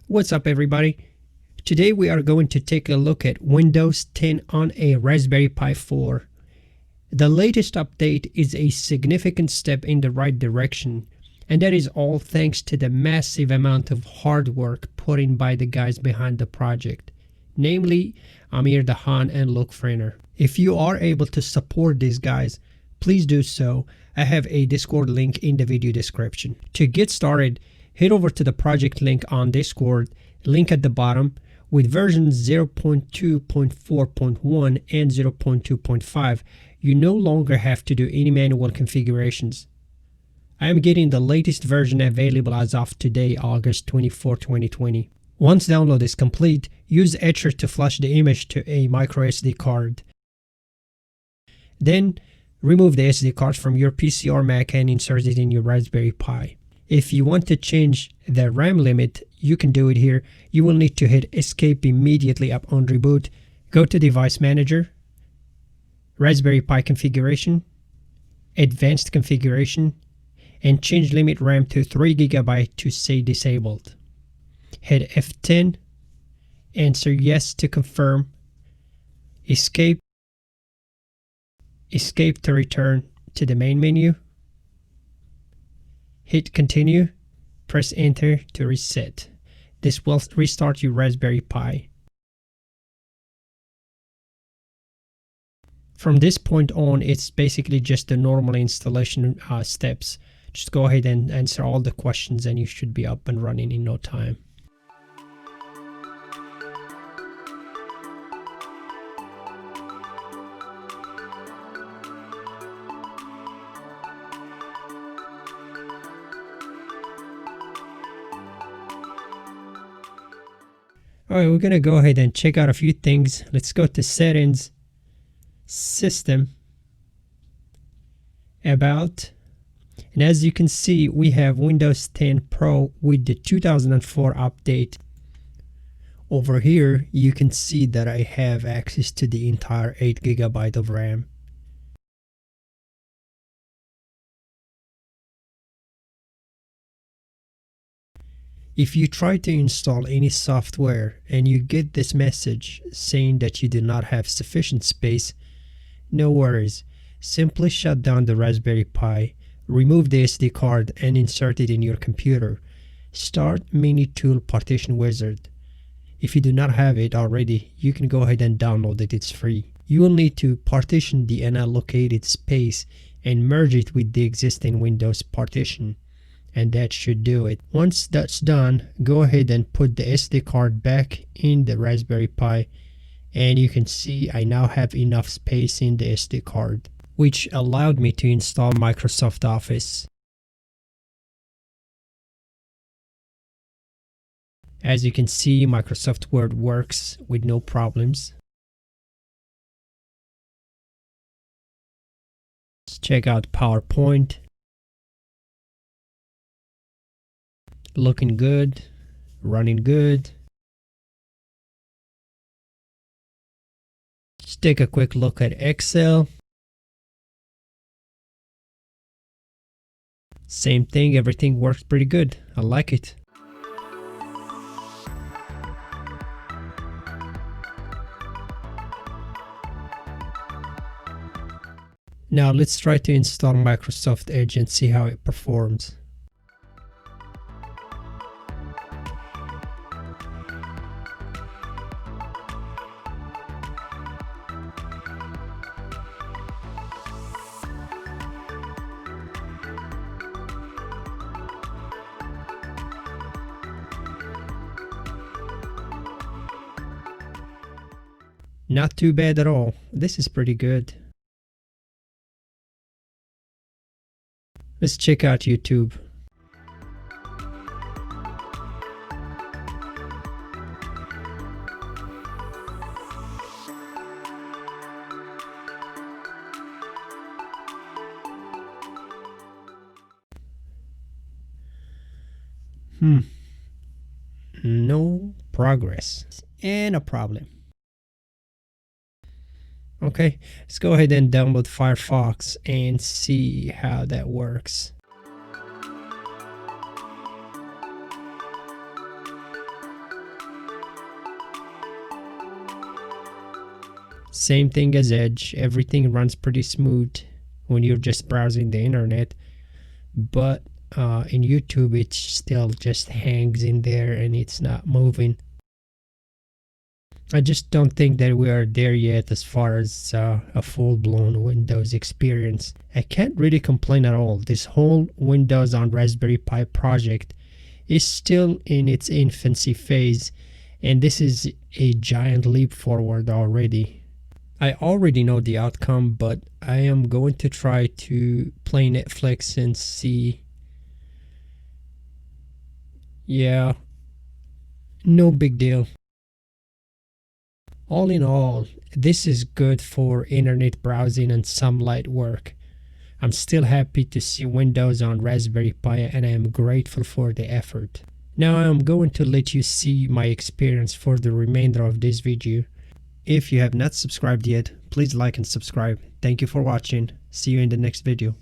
What's up everybody? Today we are going to take a look at Windows 10 on a Raspberry Pi 4. The latest update is a significant step in the right direction, and that is all thanks to the massive amount of hard work put in by the guys behind the project, namely Amir Dahan and Luke Frenner. If you are able to support these guys, please do so. I have a Discord link in the video description. To get started, head over to the project link on Discord, link at the bottom. With versions 0.2.4.1 and 0.2.5, you no longer have to do any manual configurations. I am getting the latest version available as of today, August 24, 2020. Once download is complete, use Etcher to flash the image to a microSD card. Then, remove the SD card from your PC or Mac and insert it in your Raspberry Pi. If you want to change the RAM limit, you can do it here. You will need to hit Escape immediately upon reboot. Go to Device Manager, Raspberry Pi Configuration, Advanced Configuration, and change limit RAM to 3 GB to say disabled. Hit F10, answer yes to confirm, Escape to return to the main menu. Hit continue, press enter to reset. This will restart your Raspberry Pi. From this point on, it's basically just the normal installation steps. Just go ahead and answer all the questions and you should be up and running in no time. Alright, we're going to go ahead and check out a few things. Let's go to Settings, System, About, and as you can see, we have Windows 10 Pro with the 2004 update. Over here, you can see that I have access to the entire 8 GB of RAM. If you try to install any software and you get this message saying that you do not have sufficient space, no worries. Simply shut down the Raspberry Pi, remove the SD card and insert it in your computer. Start Minitool Partition Wizard. If you do not have it already, you can go ahead and download it, it's free. You will need to partition the unallocated space and merge it with the existing Windows partition. And that should do it. Once that's done, go ahead and put the SD card back in the Raspberry Pi, and you can see I now have enough space in the SD card, which allowed me to install Microsoft Office. As you can see, Microsoft Word works with no problems. Let's check out PowerPoint. Looking good, running good. Let's take a quick look at Excel. Same thing, everything works pretty good. I like it. Now let's try to install Microsoft Edge and see how it performs. Not too bad at all. This is pretty good. Let's check out YouTube. No progress and a problem. Okay, let's go ahead and download Firefox and see how that works. Same thing as Edge, everything runs pretty smooth when you're just browsing the internet, but in YouTube it still just hangs in there and it's not moving. I just don't think that we are there yet as far as a full-blown Windows experience. I can't really complain at all. This whole Windows on Raspberry Pi project is still in its infancy phase, and this is a giant leap forward already. I already know the outcome, but I am going to try to play Netflix and see. Yeah, no big deal. All in all, this is good for internet browsing and some light work. I'm still happy to see Windows on Raspberry Pi and I am grateful for the effort. Now I am going to let you see my experience for the remainder of this video. If you have not subscribed yet, please like and subscribe. Thank you for watching. See you in the next video.